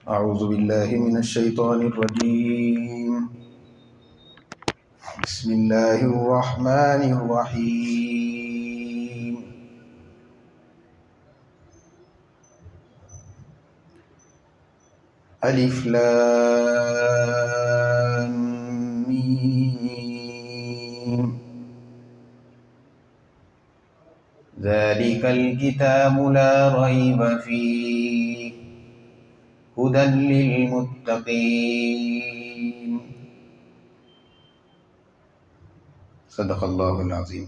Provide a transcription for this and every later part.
أعوذ بالله من الشيطان الرجيم. بسم الله الرحمن الرحيم. ألف لام ميم. ذلك الكتاب لا ريب فيه هدى للمتقين. صدق اللہ العظیم.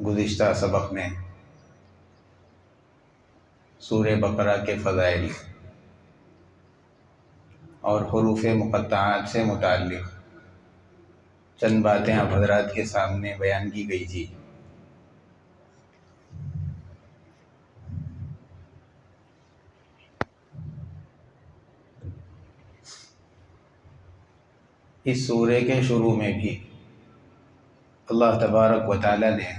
گزشتہ سبق میں سورہ بقرہ کے فضائل اور حروف مقطعات سے متعلق چند باتیں آپ حضرات کے سامنے بیان کی گئی تھی. اس سورے کے شروع میں بھی اللہ تبارک و تعالی نے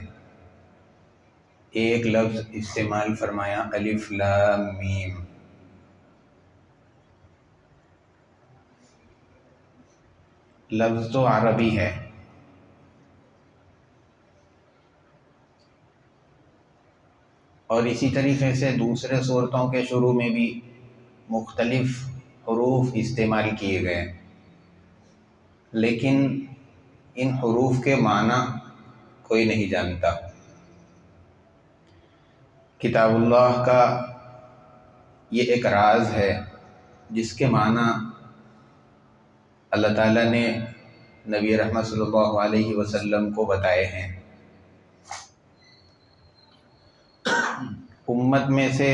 ایک لفظ استعمال فرمایا، الف لام میم. لفظ تو عربی ہے، اور اسی طریقے سے دوسرے صورتوں کے شروع میں بھی مختلف حروف استعمال کیے گئے، لیکن ان حروف کے معنی کوئی نہیں جانتا. کتاب اللہ کا یہ ایک راز ہے جس کے معنی اللہ تعالیٰ نے نبی رحمت صلی اللہ علیہ وسلم کو بتائے ہیں. امت میں سے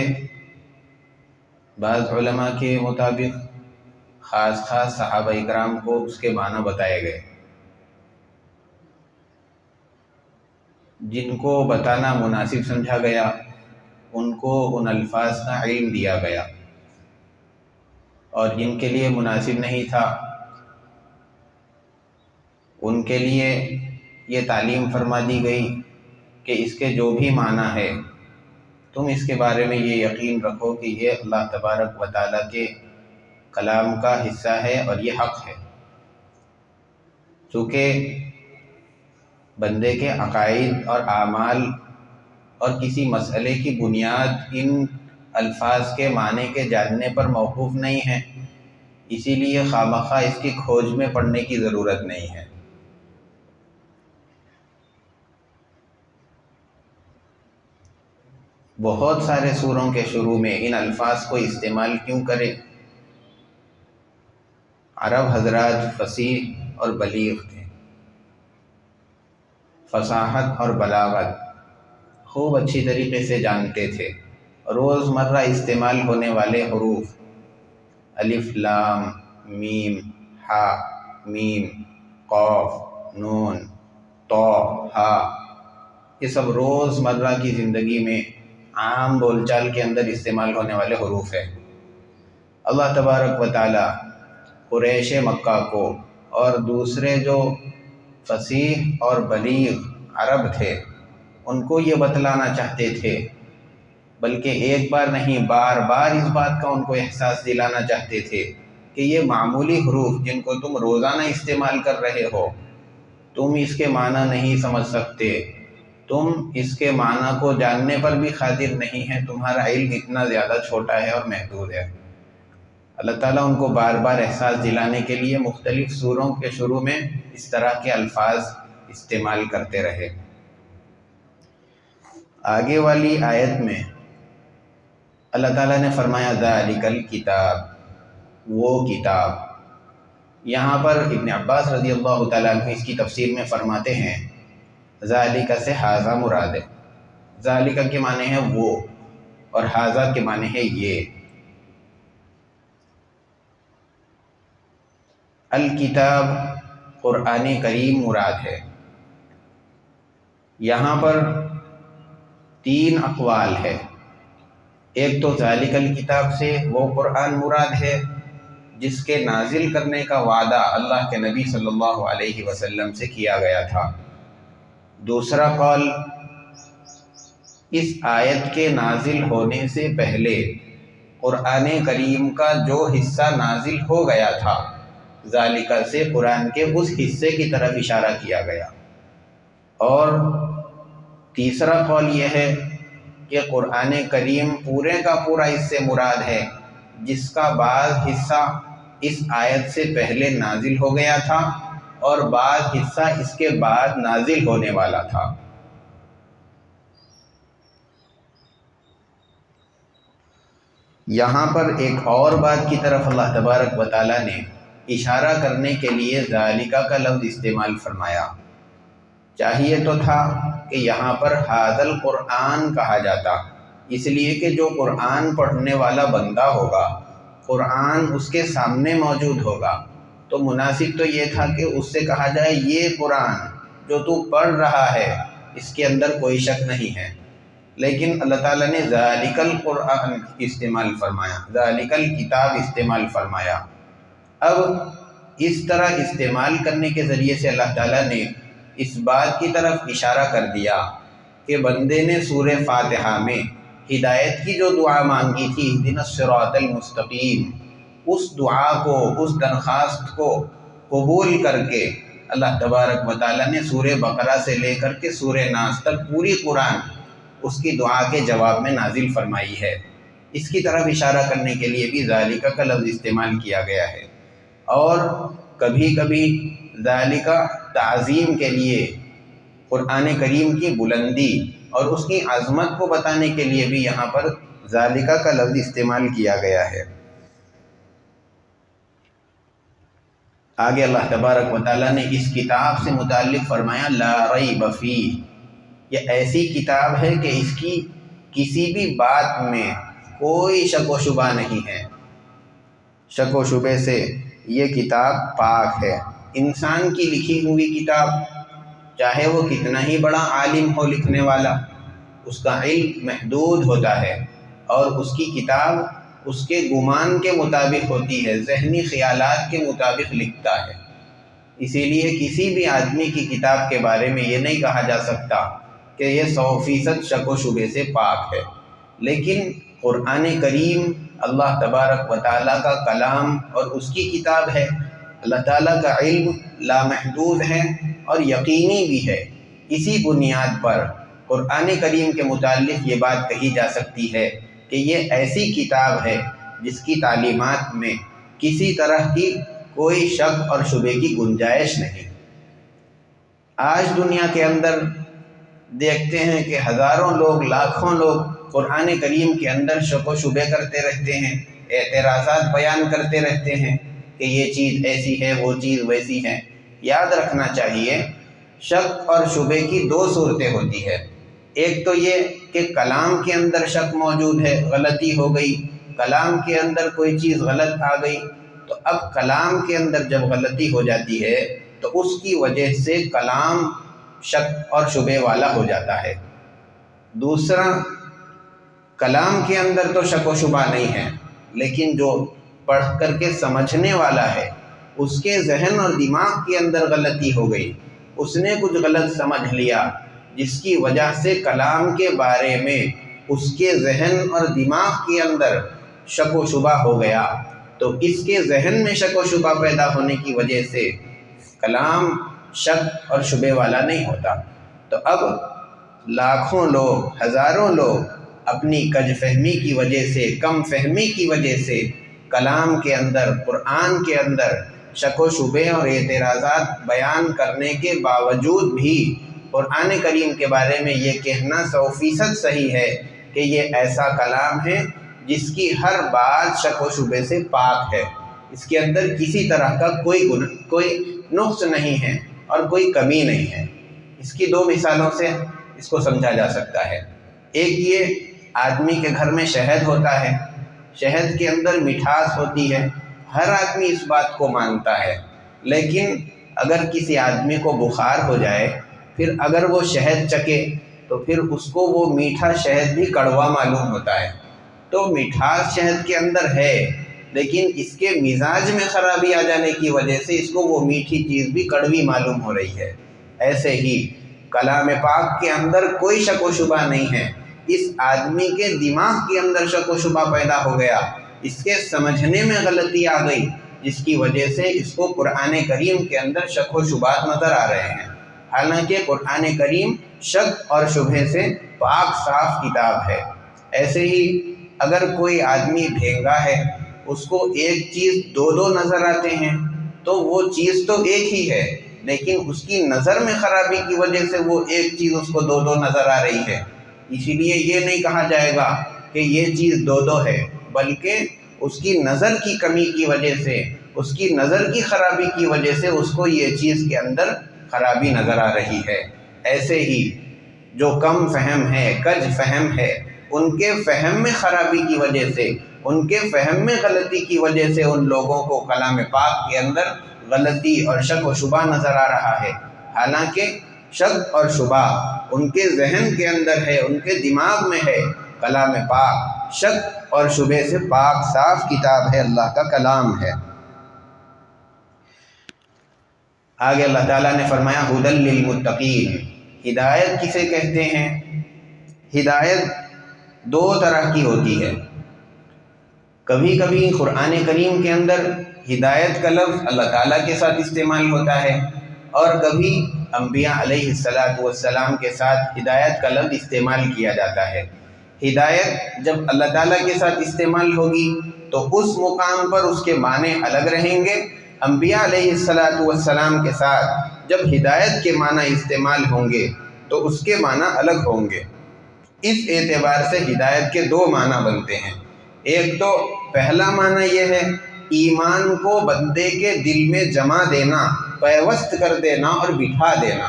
بعض علماء کے مطابق خاص صحابہ اکرام کو اس کے معنی بتائے گئے. جن کو بتانا مناسب سمجھا گیا ان کو ان الفاظ کا علم دیا گیا، اور جن کے لیے مناسب نہیں تھا ان کے لیے یہ تعلیم فرما دی گئی کہ اس کے جو بھی معنی ہے تم اس کے بارے میں یہ یقین رکھو کہ یہ اللہ تبارک و تعالیٰ کے کلام کا حصہ ہے اور یہ حق ہے. چونکہ بندے کے عقائد اور اعمال اور کسی مسئلے کی بنیاد ان الفاظ کے معنی کے جاننے پر موقوف نہیں ہے، اسی لیے خامخواہ اس کی کھوج میں پڑنے کی ضرورت نہیں ہے. بہت سارے سوروں کے شروع میں ان الفاظ کو استعمال کیوں کرے؟ عرب حضرات فصیح اور بلیغ تھے، فصاحت اور بلاغت خوب اچھی طریقے سے جانتے تھے. روزمرہ استعمال ہونے والے حروف الف لام میم ہا میم قاف نون طا ہا، یہ سب روزمرہ کی زندگی میں عام بول چال کے اندر استعمال ہونے والے حروف ہیں. اللہ تبارک و تعالی قریش مکہ کو اور دوسرے جو فصیح اور بلیغ عرب تھے ان کو یہ بتلانا چاہتے تھے، بلکہ ایک بار نہیں بار بار اس بات کا ان کو احساس دلانا چاہتے تھے کہ یہ معمولی حروف جن کو تم روزانہ استعمال کر رہے ہو، تم اس کے معنی نہیں سمجھ سکتے، تم اس کے معنی کو جاننے پر بھی قادر نہیں ہیں، تمہارا علم اتنا زیادہ چھوٹا ہے اور محدود ہے. اللہ تعالیٰ ان کو بار بار احساس دلانے کے لیے مختلف سوروں کے شروع میں اس طرح کے الفاظ استعمال کرتے رہے. آگے والی آیت میں اللہ تعالیٰ نے فرمایا ذالک الکتاب، وہ کتاب. یہاں پر ابن عباس رضی اللہ تعالیٰ عنہ اس کی تفسیر میں فرماتے ہیں ذالک سے ھذا مراد ہے. ذالک کے معنی ہے وہ، اور ھذا کے معنی ہے یہ. الکتاب قرآن کریم مراد ہے. یہاں پر 3 اقوال ہے. ایک تو ذالک الکتاب سے وہ قرآن مراد ہے، جس کے نازل کرنے کا وعدہ اللہ کے نبی صلی اللہ علیہ وسلم سے کیا گیا تھا۔ دوسرا قول، اس آیت کے نازل ہونے سے پہلے قرآن کریم کا جو حصہ نازل ہو گیا تھا، ذالک سے قرآن کے اس حصے کی طرف اشارہ کیا گیا۔ اور تیسرا قول یہ ہے کہ قرآن کریم پورے کا پورا اس سے مراد ہے جس کا بعض حصہ اس آیت سے پہلے نازل ہو گیا تھا اور بعض حصہ اس کے بعد نازل ہونے والا تھا۔ یہاں پر ایک اور بات کی طرف اللہ تبارک و تعالیٰ نے اشارہ کرنے کے لیے ذالکہ کا لفظ استعمال فرمایا۔ چاہیے تو تھا کہ یہاں پر ھذا القرآن کہا جاتا، اس لیے کہ جو قرآن پڑھنے والا بندہ ہوگا، قرآن اس کے سامنے موجود ہوگا، تو مناسب تو یہ تھا کہ اس سے کہا جائے یہ قرآن جو تو پڑھ رہا ہے اس کے اندر کوئی شک نہیں ہے، لیکن اللہ تعالیٰ نے ذالک القرآن استعمال فرمایا، ذالک الکتاب استعمال فرمایا۔ اب اس طرح استعمال کرنے کے ذریعے سے اللہ تعالیٰ نے اس بات کی طرف اشارہ کر دیا کہ بندے نے سورہ فاتحہ میں ہدایت کی جو دعا مانگی تھی، اہدنا الصراط المستقیم، اس دعا کو، اس درخواست کو قبول کر کے اللہ تبارک و تعالیٰ نے سورہ بقرہ سے لے کر کے سورہ ناس تک پوری قرآن اس کی دعا کے جواب میں نازل فرمائی ہے۔ اس کی طرف اشارہ کرنے کے لیے بھی ذالکہ کا لفظ استعمال کیا گیا ہے، اور کبھی کبھی ذالکہ تعظیم کے لیے قرآن کریم کی بلندی اور اس کی عظمت کو بتانے کے لیے بھی یہاں پر ذالکہ کا لفظ استعمال کیا گیا ہے۔ آگے اللہ تبارک و تعالیٰ نے اس کتاب سے متعلق فرمایا لا ریب فیہ، یہ ایسی کتاب ہے کہ اس کی کسی بھی بات میں کوئی شک و شبہ نہیں ہے، شک و شبے سے یہ کتاب پاک ہے۔ انسان کی لکھی ہوئی کتاب، چاہے وہ کتنا ہی بڑا عالم ہو لکھنے والا، اس کا علم محدود ہوتا ہے، اور اس کی کتاب اس کے گمان کے مطابق ہوتی ہے، ذہنی خیالات کے مطابق لکھتا ہے۔ اسی لیے کسی بھی آدمی کی کتاب کے بارے میں یہ نہیں کہا جا سکتا کہ یہ 100% شک و شبے سے پاک ہے۔ لیکن قرآن کریم اللہ تبارک و تعالیٰ کا کلام اور اس کی کتاب ہے، اللہ تعالیٰ کا علم لامحدود ہے اور یقینی بھی ہے۔ اسی بنیاد پر قرآن کریم کے متعلق یہ بات کہی جا سکتی ہے کہ یہ ایسی کتاب ہے جس کی تعلیمات میں کسی طرح کی کوئی شک اور شبے کی گنجائش نہیں۔ آج دنیا کے اندر دیکھتے ہیں کہ ہزاروں لوگ، لاکھوں لوگ قرآن کریم کے اندر شک و شبے کرتے رہتے ہیں، اعتراضات بیان کرتے رہتے ہیں کہ یہ چیز ایسی ہے، وہ چیز ویسی ہے۔ یاد رکھنا چاہیے شک اور شبے کی دو صورتیں ہوتی ہے۔ ایک تو یہ کہ کلام کے اندر شک موجود ہے، غلطی ہو گئی، کلام کے اندر کوئی چیز غلط آ گئی، تو اب کلام کے اندر جب غلطی ہو جاتی ہے تو اس کی وجہ سے کلام شک اور شبے والا ہو جاتا ہے۔ دوسرا، کلام کے اندر تو شک و شبہ نہیں ہے، لیکن جو پڑھ کر کے سمجھنے والا ہے اس کے ذہن اور دماغ کے اندر غلطی ہو گئی، اس نے کچھ غلط سمجھ لیا جس کی وجہ سے کلام کے بارے میں اس کے ذہن اور دماغ کے اندر شک و شبہ ہو گیا، تو اس کے ذہن میں شک و شبہ پیدا ہونے کی وجہ سے کلام شک اور شبے والا نہیں ہوتا۔ تو اب لاکھوں لوگ، ہزاروں لوگ اپنی کج فہمی کی وجہ سے، کم فہمی کی وجہ سے کلام کے اندر، قرآن کے اندر شک و شبے اور اعتراضات بیان کرنے کے باوجود بھی قرآن کریم کے بارے میں یہ کہنا 100% صحیح ہے کہ یہ ایسا کلام ہے جس کی ہر بات شک و شبے سے پاک ہے، اس کے اندر کسی طرح کا کوئی نقص نہیں ہے اور کوئی کمی نہیں ہے۔ اس کی دو مثالوں سے اس کو سمجھا جا سکتا ہے۔ ایک یہ، آدمی کے گھر میں شہد ہوتا ہے، شہد کے اندر مٹھاس ہوتی ہے، ہر آدمی اس بات کو مانتا ہے، لیکن اگر کسی آدمی کو بخار ہو جائے، پھر اگر وہ شہد چکے تو پھر اس کو وہ میٹھا شہد بھی کڑوا معلوم ہوتا ہے۔ تو مٹھاس شہد کے اندر ہے، لیکن اس کے مزاج میں خرابی آ جانے کی وجہ سے اس کو وہ میٹھی چیز بھی کڑوی معلوم ہو رہی ہے۔ ایسے ہی کلام پاک کے اندر کوئی شک و شبہ نہیں ہے، اس آدمی کے دماغ کے اندر شک و شبہ پیدا ہو گیا، اس کے سمجھنے میں غلطی آ گئی، جس کی وجہ سے اس کو قرآن کریم کے اندر شک و شبہات نظر آ رہے ہیں۔ حالانکہ قرآن کریم شک اور شبہ سے پاک صاف کتاب ہے۔ ایسے ہی اگر کوئی آدمی بھینگا ہے، اس کو ایک چیز دو نظر آتے ہیں، تو وہ چیز تو ایک ہی ہے، لیکن اس کی نظر میں خرابی کی وجہ سے وہ ایک چیز اس کو دو نظر آ رہی ہے۔ اسی لیے یہ نہیں کہا جائے گا کہ یہ چیز دو ہے، بلکہ اس کی نظر کی کمی کی وجہ سے، اس کی نظر کی خرابی کی وجہ سے اس کو یہ چیز کے اندر خرابی نظر آ رہی ہے۔ ایسے ہی جو کم فہم ہے، کج فہم ہے، ان کے فہم میں خرابی کی وجہ سے، ان کے فہم میں غلطی کی وجہ سے ان لوگوں کو کلام پاک کے اندر غلطی اور شک و شبہ نظر آ رہا ہے۔ حالانکہ شک اور شبہ ان کے ذہن کے اندر ہے، ان کے دماغ میں ہے۔ کلام پاک شک اور شبہ سے پاک صاف کتاب ہے، اللہ کا کلام ہے۔ آگے اللہ تعالیٰ نے فرمایا ھدی للمتقین۔ ہدایت کسے کہتے ہیں؟ ہدایت دو طرح کی ہوتی ہے۔ کبھی کبھی قرآن کریم کے اندر ہدایت کا لفظ اللہ تعالیٰ کے ساتھ استعمال ہوتا ہے، اور کبھی انبیاء علیہ السلام کے ساتھ ہدایت کا لفظ استعمال کیا جاتا ہے۔ ہدایت جب اللہ تعالیٰ کے ساتھ استعمال ہوگی تو اس مقام پر اس کے معنی الگ رہیں گے۔ انبیاء علیہ السلام کے ساتھ جب ہدایت کے معنی استعمال ہوں گے تو اس کے معنی الگ ہوں گے۔ اس اعتبار سے ہدایت کے دو معنی بنتے ہیں۔ ایک تو پہلا معنی یہ ہے ایمان کو بندے کے دل میں جما دینا، پیوست کر دینا اور بٹھا دینا۔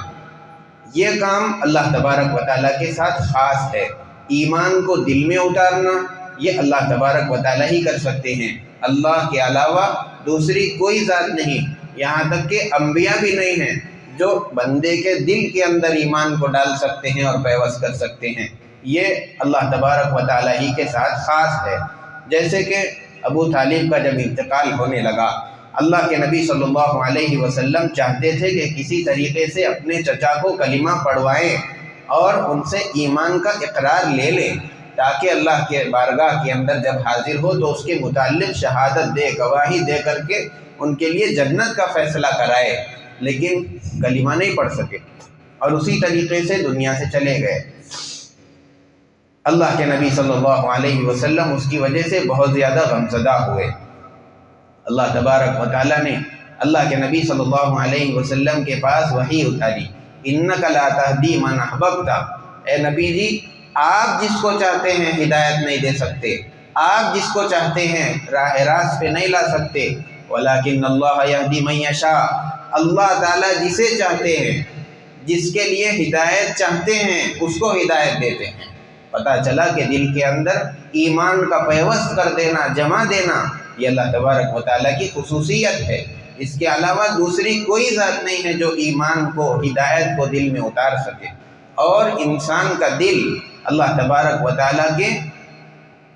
یہ کام اللہ تبارک و تعالیٰ کے ساتھ خاص ہے۔ ایمان کو دل میں اتارنا یہ اللہ تبارک و تعالیٰ ہی کر سکتے ہیں، اللہ کے علاوہ دوسری کوئی ذات نہیں، یہاں تک کہ انبیاء بھی نہیں ہیں جو بندے کے دل کے اندر ایمان کو ڈال سکتے ہیں اور پیوست کر سکتے ہیں۔ یہ اللہ تبارک و تعالیٰ ہی کے ساتھ خاص ہے۔ جیسے کہ ابو طالب کا جب انتقال ہونے لگا، اللہ کے نبی صلی اللہ علیہ وسلم چاہتے تھے کہ کسی طریقے سے اپنے چچا کو کلمہ پڑھوائیں اور ان سے ایمان کا اقرار لے لیں، تاکہ اللہ کے بارگاہ کے اندر جب حاضر ہو تو اس کے متعلق شہادت دے، گواہی دے کر کے ان کے لیے جنت کا فیصلہ کرائے، لیکن کلمہ نہیں پڑھ سکے اور اسی طریقے سے دنیا سے چلے گئے۔ اللہ کے نبی صلی اللہ علیہ وسلم اس کی وجہ سے بہت زیادہ غمزدہ ہوئے۔ اللہ تبارک و تعالیٰ نے اللہ کے نبی صلی اللہ علیہ وسلم کے پاس وحی اتاری، اِنَّکَ لَا تَهْدِی مَنْ أَحْبَبْتَ، اے نبی جی آپ جس کو چاہتے ہیں ہدایت نہیں دے سکتے، آپ جس کو چاہتے ہیں راہ راست پہ نہیں لا سکتے، وَلَٰكِنَّ اللَّهَ يَهْدِی مَن يَشَاءُ، اللہ تعالیٰ جسے چاہتے ہیں، جس کے لیے ہدایت چاہتے ہیں اس کو ہدایت دیتے ہیں۔ پتہ چلا کہ دل کے اندر ایمان کا پیوست کر دینا، جمع دینا، یہ اللہ تبارک و تعالیٰ کی خصوصیت ہے۔ اس کے علاوہ دوسری کوئی ذات نہیں ہے جو ایمان کو، ہدایت کو دل میں اتار سکے۔ اور انسان کا دل اللہ تبارک و تعالیٰ کے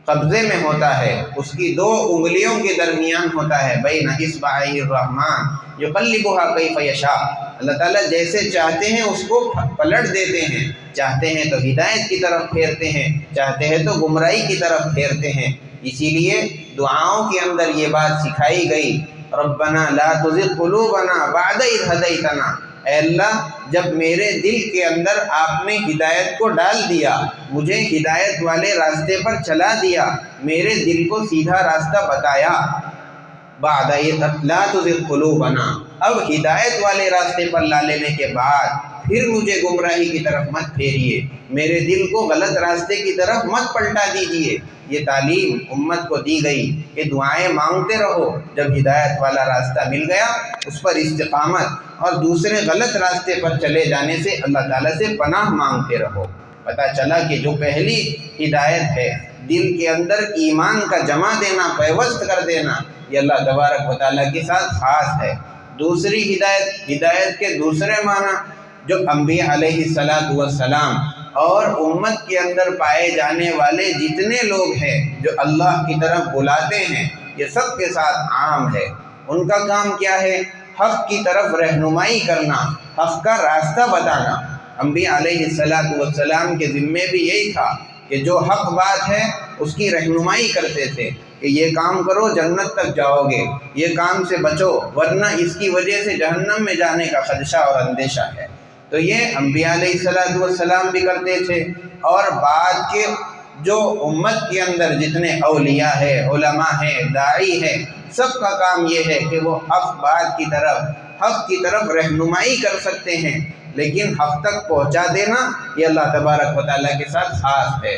قبضے میں ہوتا ہے، اس کی دو انگلیوں کے درمیان ہوتا ہے، بین اصبعی الرحمن یقلبها کیف یشاء۔ اللہ تعالیٰ جیسے چاہتے ہیں اس کو پلٹ دیتے ہیں، چاہتے ہیں تو ہدایت کی طرف پھیرتے ہیں، چاہتے ہیں تو گمراہی کی طرف پھیرتے ہیں۔ اسی لیے دعاؤں کے اندر یہ بات سکھائی گئی، ربنا لا تزغ قلوبنا بعد اذ ہدیتنا، اے اللہ جب میرے دل کے اندر آپ نے ہدایت کو ڈال دیا، مجھے ہدایت والے راستے پر چلا دیا، میرے دل کو سیدھا راستہ بتایا، بعد لا تزغ قلوبنا، اب ہدایت والے راستے پر لا لینے کے بعد پھر مجھے گمراہی کی طرف مت پھیریے، میرے دل کو غلط راستے کی طرف مت پلٹا دیجیے۔ یہ تعلیم امت کو دی گئی کہ دعائیں مانگتے رہو، جب ہدایت والا راستہ مل گیا اس پر استقامت اور دوسرے غلط راستے پر چلے جانے سے اللہ تعالیٰ سے پناہ مانگتے رہو۔ پتہ چلا کہ جو پہلی ہدایت ہے دل کے اندر ایمان کا جمع دینا، پیوست کر دینا، یہ اللہ تبارک و تعالیٰ کے ساتھ خاص ہے۔ دوسری ہدایت کے دوسرے معنی جو انبیاء علیہ السلام اور امت کے اندر پائے جانے والے جتنے لوگ ہیں جو اللہ کی طرف بلاتے ہیں، یہ سب کے ساتھ عام ہے۔ ان کا کام کیا ہے؟ حق کی طرف رہنمائی کرنا، حق کا راستہ بتانا۔ انبیاء علیہ السلام کے ذمے بھی یہی تھا کہ جو حق بات ہے اس کی رہنمائی کرتے تھے کہ یہ کام کرو جنت تک جاؤ گے، یہ کام سے بچو ورنہ اس کی وجہ سے جہنم میں جانے کا خدشہ اور اندیشہ ہے۔ تو یہ انبیاء علیہ السلام بھی کرتے تھے، اور بعد کے جو امت کے اندر جتنے اولیاء ہیں، علماء ہیں، داعی ہیں، سب کا کام یہ ہے کہ وہ حق کی طرف رہنمائی کر سکتے ہیں، لیکن حق تک پہنچا دینا یہ اللہ تبارک و تعالیٰ کے ساتھ خاص ہے۔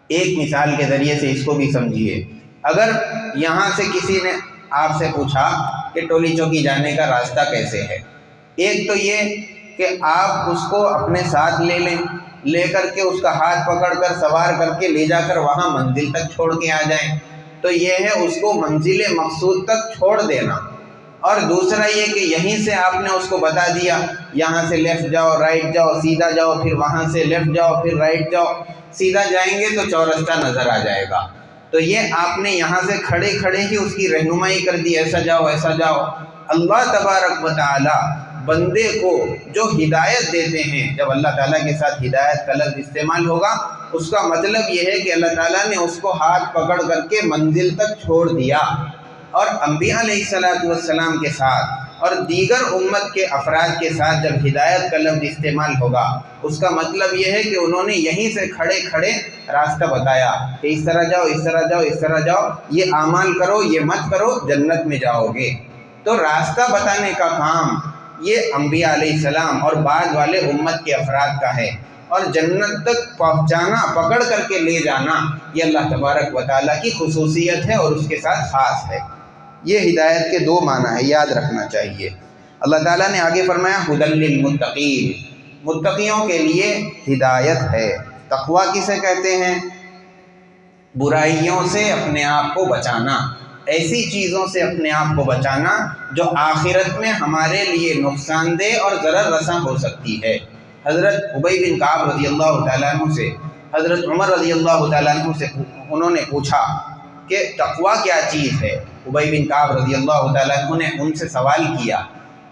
ایک مثال کے ذریعے سے اس کو بھی سمجھیے۔ اگر یہاں سے کسی نے آپ سے پوچھا کہ ٹولی چوکی جانے کا راستہ کیسے ہے، ایک تو یہ کہ آپ اس کو اپنے ساتھ لے کر کے اس کا ہاتھ پکڑ کر سوار کر کے لے جا کر وہاں منزل تک چھوڑ کے آ جائیں، تو یہ ہے اس کو منزل مقصود تک چھوڑ دینا۔ اور دوسرا یہ کہ یہیں سے آپ نے اس کو بتا دیا یہاں سے لیفٹ جاؤ، رائٹ جاؤ، سیدھا جاؤ، پھر وہاں سے لیفٹ جاؤ، پھر رائٹ جاؤ، سیدھا جائیں گے تو چورستہ نظر آ جائے گا۔ تو یہ آپ نے یہاں سے کھڑے ہی اس کی رہنمائی کر دی، ایسا جاؤ ایسا جاؤ۔ اللہ تبارک و تعالی بندے کو جو ہدایت دیتے ہیں، جب اللہ تعالیٰ کے ساتھ ہدایت کا لفظ استعمال ہوگا اس کا مطلب یہ ہے کہ اللہ تعالیٰ نے اس کو ہاتھ پکڑ کر کے منزل تک چھوڑ دیا۔ اور انبیاء علیہ السلام کے ساتھ اور دیگر امت کے افراد کے ساتھ جب ہدایت کا لفظ استعمال ہوگا اس کا مطلب یہ ہے کہ انہوں نے یہیں سے کھڑے راستہ بتایا کہ اس طرح جاؤ، اس طرح جاؤ، اس طرح جاؤ، یہ اعمال کرو، یہ مت کرو، جنت میں جاؤ گے۔ تو راستہ بتانے کا کام یہ انبیاء علیہ السلام اور بعد والے امت کے افراد کا ہے، اور جنت تک پہنچانا، پکڑ کر کے لے جانا، یہ اللہ تبارک و تعالیٰ کی خصوصیت ہے اور اس کے ساتھ خاص ہے۔ یہ ہدایت کے دو معنی ہیں، یاد رکھنا چاہیے۔ اللہ تعالیٰ نے آگے فرمایا ھدی للمتقین، متقیوں کے لیے ہدایت ہے۔ تقویٰ کسے کہتے ہیں؟ برائیوں سے اپنے آپ کو بچانا، ایسی چیزوں سے اپنے آپ کو بچانا جو آخرت میں ہمارے لیے نقصان دہ اور ضرر رساں ہو سکتی ہے۔ حضرت ابی بن کعب رضی اللہ تعالیٰ عنہ سے حضرت عمر رضی اللہ تعالیٰ عنہ سے انہوں نے پوچھا کہ تقویٰ کیا چیز ہے؟ ابی بن کعب رضی اللہ تعالیٰ عنہ نے ان سے سوال کیا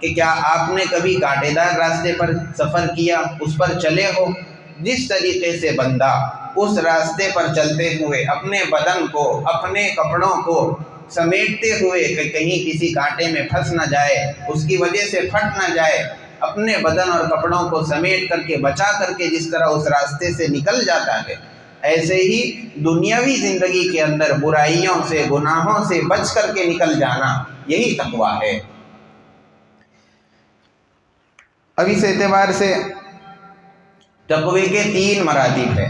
کہ کیا آپ نے کبھی کانٹے دار راستے پر سفر کیا، اس پر چلے ہو؟ جس طریقے سے بندہ اس راستے پر چلتے ہوئے اپنے بدن کو، اپنے کپڑوں کو سمیٹتے ہوئے کہ کہیں کسی کانٹے میں پھنس نہ جائے، اس کی وجہ سے پھٹ نہ جائے، اپنے بدن اور کپڑوں کو سمیٹ کر کے بچا کر کے جس طرح اس راستے سے نکل جاتا ہے، ایسے ہی دنیاوی زندگی کے اندر برائیوں سے، گناہوں سے بچ کر کے نکل جانا، یہی تقویٰ ہے۔ اب اس اعتبار سے تقوی کے 3 مراتب ہیں۔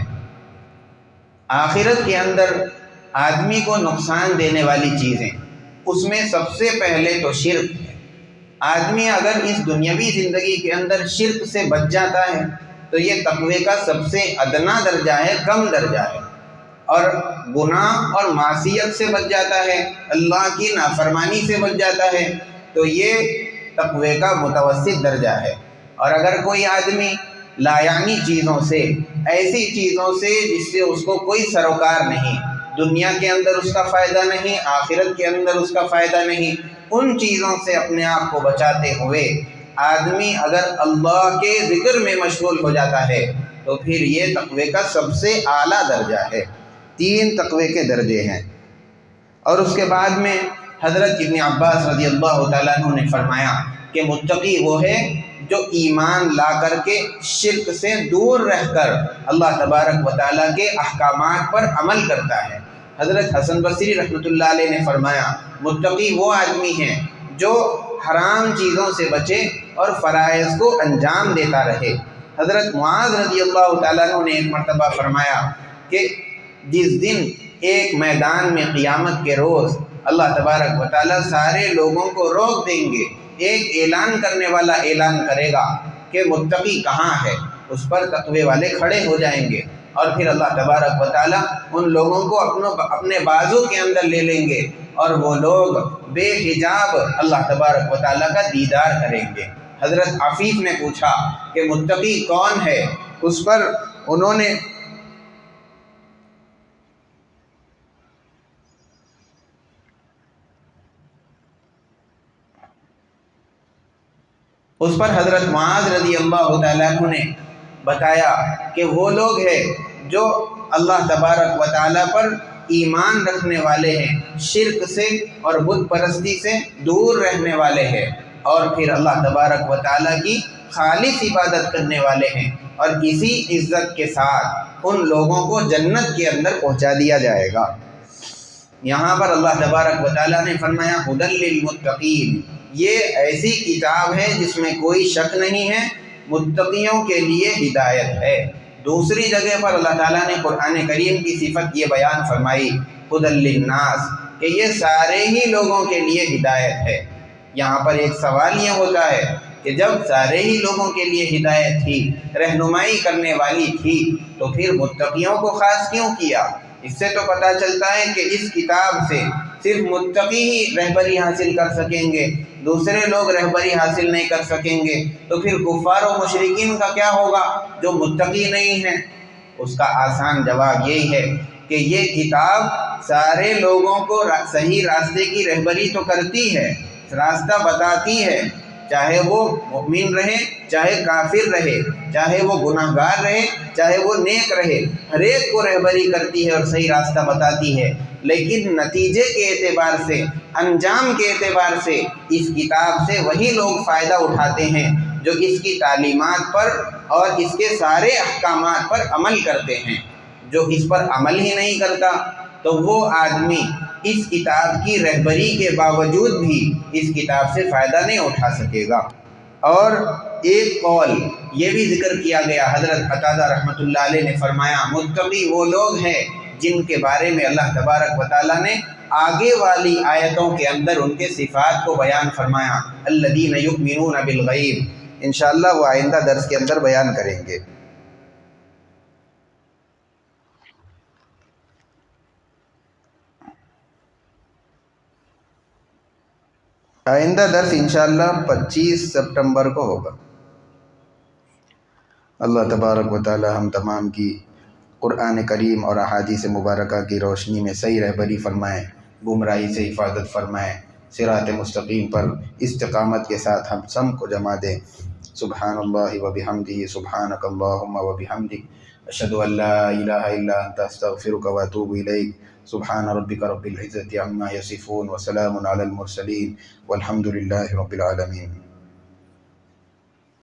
آخرت کے اندر آدمی کو نقصان دینے والی چیزیں، اس میں سب سے پہلے تو شرک ہے۔ آدمی اگر اس دنیاوی زندگی کے اندر شرک سے بچ جاتا ہے تو یہ تقوی کا سب سے ادنا درجہ ہے، کم درجہ ہے، اور گناہ اور معصیت سے بچ جاتا ہے، اللہ کی نافرمانی سے بچ جاتا ہے، تو یہ تقوی کا متوسط درجہ ہے۔ اور اگر کوئی آدمی لایعنی چیزوں سے، ایسی چیزوں سے جس سے اس کو کوئی سروکار نہیں، دنیا کے اندر اس کا فائدہ نہیں، آخرت کے اندر اس کا فائدہ نہیں، ان چیزوں سے اپنے آپ کو بچاتے ہوئے آدمی اگر اللہ کے ذکر میں مشغول ہو جاتا ہے تو پھر یہ تقوی کا سب سے اعلیٰ درجہ ہے۔ 3 تقوی کے درجے ہیں۔ اور اس کے بعد میں حضرت ابن عباس رضی اللہ تعالیٰ عنہ نے فرمایا کہ متقی وہ ہے جو ایمان لا کر کے شرک سے دور رہ کر اللہ تبارک و تعالیٰ کے احکامات پر عمل کرتا ہے۔ حضرت حسن بصری رحمۃ اللہ علیہ نے فرمایا متقی وہ آدمی ہے جو حرام چیزوں سے بچے اور فرائض کو انجام دیتا رہے۔ حضرت معاذ رضی اللہ تعالیٰ عنہ نے ایک مرتبہ فرمایا کہ جس دن ایک میدان میں قیامت کے روز اللہ تبارک و تعالیٰ سارے لوگوں کو روک دیں گے، ایک اعلان کرنے والا اعلان کرے گا کہ متقی کہاں ہے، اس پر تقوی والے کھڑے ہو جائیں گے، اور پھر اللہ تبارک و تعالیٰ ان لوگوں کو اپنے بازو کے اندر لے لیں گے، اور وہ لوگ بے حجاب اللہ تبارک و تعالیٰ کا دیدار کریں گے۔ حضرت عفیف نے پوچھا کہ متقی کون ہے؟ اس پر انہوں نے اس پر حضرت معاذ رضی اللہ تعالیٰ عنہ نے بتایا کہ وہ لوگ ہیں جو اللہ تبارک و تعالیٰ پر ایمان رکھنے والے ہیں، شرک سے اور بت پرستی سے دور رہنے والے ہیں، اور پھر اللہ تبارک و تعالیٰ کی خالص عبادت کرنے والے ہیں، اور اسی عزت کے ساتھ ان لوگوں کو جنت کے اندر پہنچا دیا جائے گا۔ یہاں پر اللہ تبارک و تعالیٰ نے فرمایا ھدی للمتقین، یہ ایسی کتاب ہے جس میں کوئی شک نہیں ہے، متقیوں کے لیے ہدایت ہے۔ دوسری جگہ پر اللہ تعالیٰ نے قرآن کریم کی صفت یہ بیان فرمائی ھدی للناس، کہ یہ سارے ہی لوگوں کے لیے ہدایت ہے۔ یہاں پر ایک سوال یہ ہوتا ہے کہ جب سارے ہی لوگوں کے لیے ہدایت تھی، رہنمائی کرنے والی تھی، تو پھر متقیوں کو خاص کیوں کیا؟ اس سے تو پتہ چلتا ہے کہ اس کتاب سے صرف متقی ہی رہبری حاصل کر سکیں گے، دوسرے لوگ رہبری حاصل نہیں کر سکیں گے، تو پھر کفار و مشرکین کا کیا ہوگا جو متقی نہیں ہیں؟ اس کا آسان جواب یہی ہے کہ یہ کتاب سارے لوگوں کو صحیح راستے کی رہبری تو کرتی ہے، راستہ بتاتی ہے، چاہے وہ مومن رہے، چاہے کافر رہے، چاہے وہ گناہ گار رہے، چاہے وہ نیک رہے، ہر ایک کو رہبری کرتی ہے اور صحیح راستہ بتاتی ہے۔ لیکن نتیجے کے اعتبار سے، انجام کے اعتبار سے اس کتاب سے وہی لوگ فائدہ اٹھاتے ہیں جو اس کی تعلیمات پر اور اس کے سارے احکامات پر عمل کرتے ہیں۔ جو اس پر عمل ہی نہیں کرتا تو وہ آدمی اس کتاب کی رہبری کے باوجود بھی اس کتاب سے فائدہ نہیں اٹھا سکے گا۔ اور ایک قول یہ بھی ذکر کیا گیا، حضرت قتادہ رحمۃ اللہ علیہ نے فرمایا متقی وہ لوگ ہیں جن کے بارے میں اللہ تبارک و تعالیٰ نے آگے والی آیتوں کے اندر ان کے صفات کو بیان فرمایا، الذین یؤمنون بالغیب۔ انشاءاللہ وہ آئندہ درس کے اندر بیان کریں گے۔ آئندہ درس انشاءاللہ 25 سپٹمبر کو ہوگا۔ اللہ تبارک و تعالی ہم تمام کی قرآن کریم اور احادیث مبارکہ کی روشنی میں صحیح رہبری فرمائیں، گمراہی سے حفاظت فرمائیں، صراط مستقیم پر استقامت کے ساتھ ہم سب کو جمع دیں۔ سبحان اللہ و بحمدہ، سبحانک اللہم و بحمدک، اشہد ان لا الہ الا انت استغفرک و اتوب الیک۔ سبحان ربک رب العزۃ عما یصفون وسلام علی المرسلین والحمد للہ رب العالمین۔